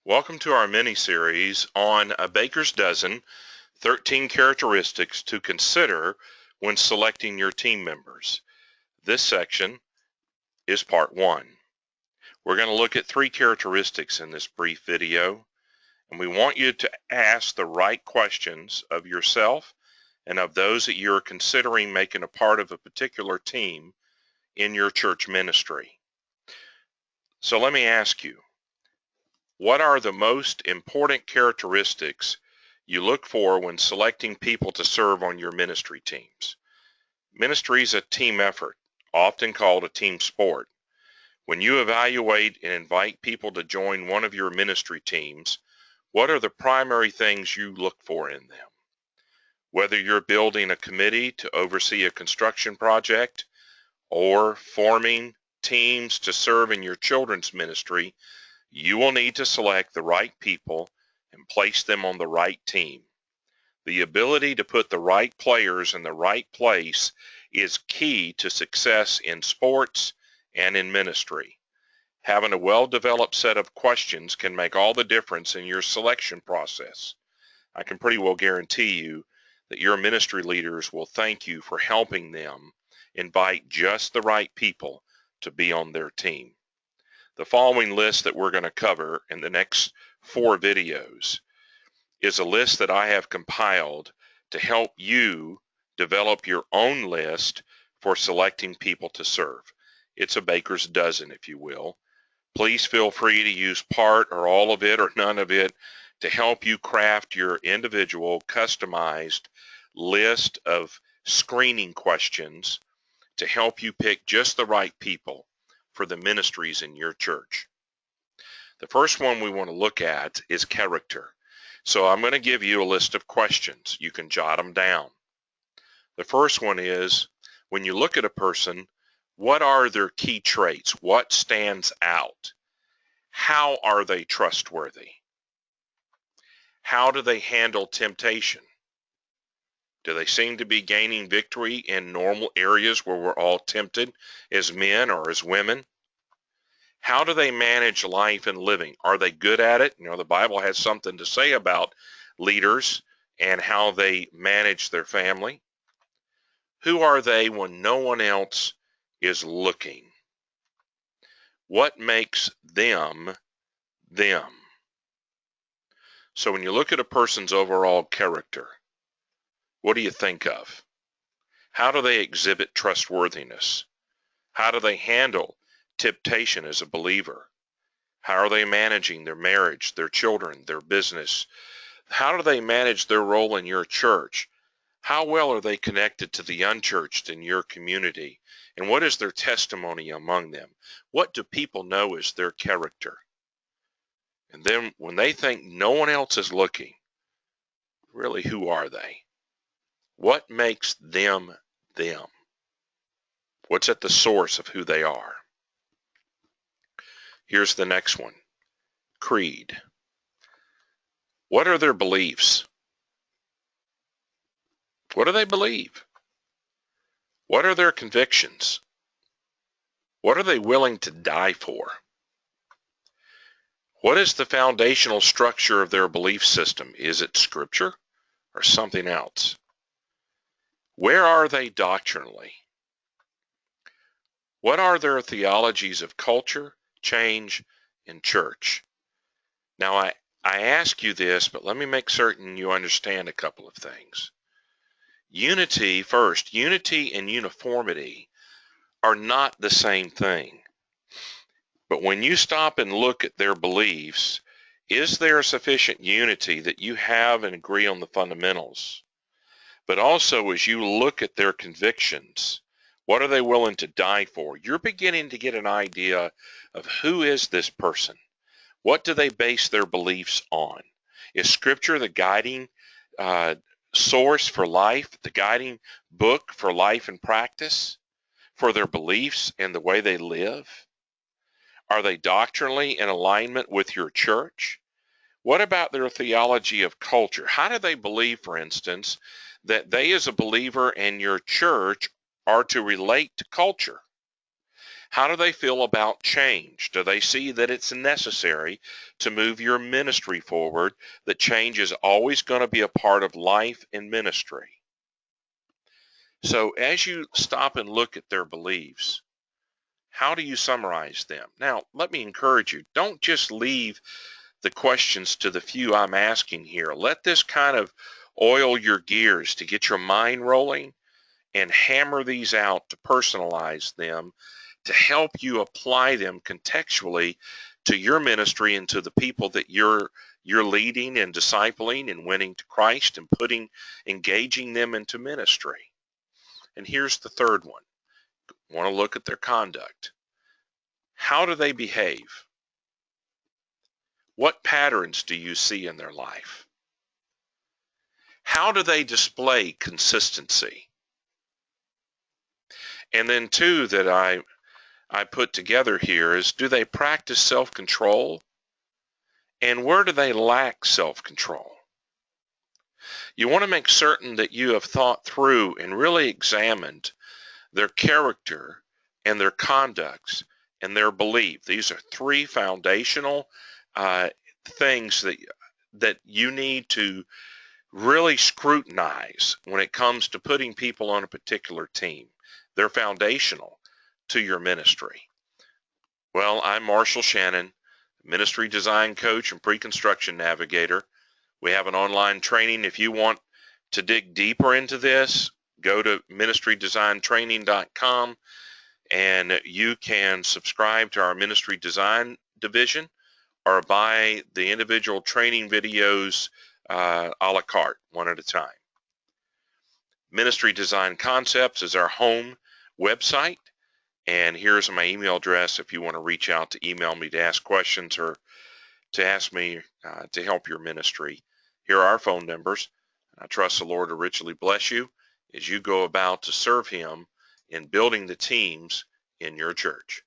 Welcome to our mini-series on A Baker's Dozen, 13 characteristics to consider when selecting your team members. This section is part 1. We're going to look at 3 characteristics in this brief video, and we want you to ask the right questions of yourself and of those that you're considering making a part of a particular team in your church ministry. So let me ask you, what are the most important characteristics you look for when selecting people to serve on your ministry teams? Ministry is a team effort, often called a team sport. When you evaluate and invite people to join one of your ministry teams, what are the primary things you look for in them? Whether you're building a committee to oversee a construction project or forming teams to serve in your children's ministry, you will need to select the right people and place them on the right team. The ability to put the right players in the right place is key to success in sports and in ministry. Having a well-developed set of questions can make all the difference in your selection process. I can pretty well guarantee you that your ministry leaders will thank you for helping them invite just the right people to be on their team. The following list that we're going to cover in the next 4 videos is a list that I have compiled to help you develop your own list for selecting people to serve. It's a baker's dozen, if you will. Please feel free to use part or all of it or none of it to help you craft your individual customized list of screening questions to help you pick just the right people for the ministries in your church. The first one we want to look at is character. So I'm going to give you a list of questions. You can jot them down. The first one is, when you look at a person, what are their key traits? What stands out? How are they trustworthy? How do they handle temptation? Do they seem to be gaining victory in normal areas where we're all tempted as men or as women? How do they manage life and living? Are they good at it? You know, the Bible has something to say about leaders and how they manage their family. Who are they when no one else is looking? What makes them them? So when you look at a person's overall character, what do you think of? How do they exhibit trustworthiness? How do they handle temptation as a believer? How are they managing their marriage, their children, their business? How do they manage their role in your church? How well are they connected to the unchurched in your community? And what is their testimony among them? What do people know is their character? And then when they think no one else is looking, really, who are they? What makes them them? What's at the source of who they are? Here's the next one. Creed. What are their beliefs? What do they believe? What are their convictions? What are they willing to die for? What is the foundational structure of their belief system? Is it scripture or something else? Where are they doctrinally? What are their theologies of culture, change, and church? Now, I ask you this, but let me make certain you understand a couple of things. Unity first. Unity and uniformity are not the same thing. But when you stop and look at their beliefs, is there sufficient unity that you have and agree on the fundamentals? But also, as you look at their convictions, what are they willing to die for? You're beginning to get an idea of who is this person? What do they base their beliefs on? Is Scripture the guiding source for life, the guiding book for life and practice, for their beliefs and the way they live? Are they doctrinally in alignment with your church? What about their theology of culture? How do they believe, for instance, that they as a believer and your church are to relate to culture? How do they feel about change? Do they see that it's necessary to move your ministry forward, that change is always going to be a part of life and ministry? So as you stop and look at their beliefs, how do you summarize them? Now, let me encourage you, don't just leave the questions to the few I'm asking here. Let this kind of oil your gears to get your mind rolling and hammer these out to personalize them, to help you apply them contextually to your ministry and to the people that you're leading and discipling and winning to Christ and engaging them into ministry. And here's the third one. Want to look at their conduct. How do they behave? What patterns do you see in their life? How do they display consistency? And then two that I put together here is, do they practice self-control? And where do they lack self-control? You want to make certain that you have thought through and really examined their character and their conducts and their belief. These are three foundational things that you need to really scrutinize when it comes to putting people on a particular team. They're foundational to your ministry. Well, I'm Marshall Shannon, ministry design coach and pre-construction navigator. We have an online training. If you want to dig deeper into this, go to ministrydesigntraining.com and you can subscribe to our ministry design division or buy the individual training videos a la carte, one at a time. Ministry Design Concepts is our home website, and here's my email address if you want to reach out to email me to ask questions or to ask me to help your ministry. Here are our phone numbers. I trust the Lord to richly bless you as you go about to serve Him in building the teams in your church.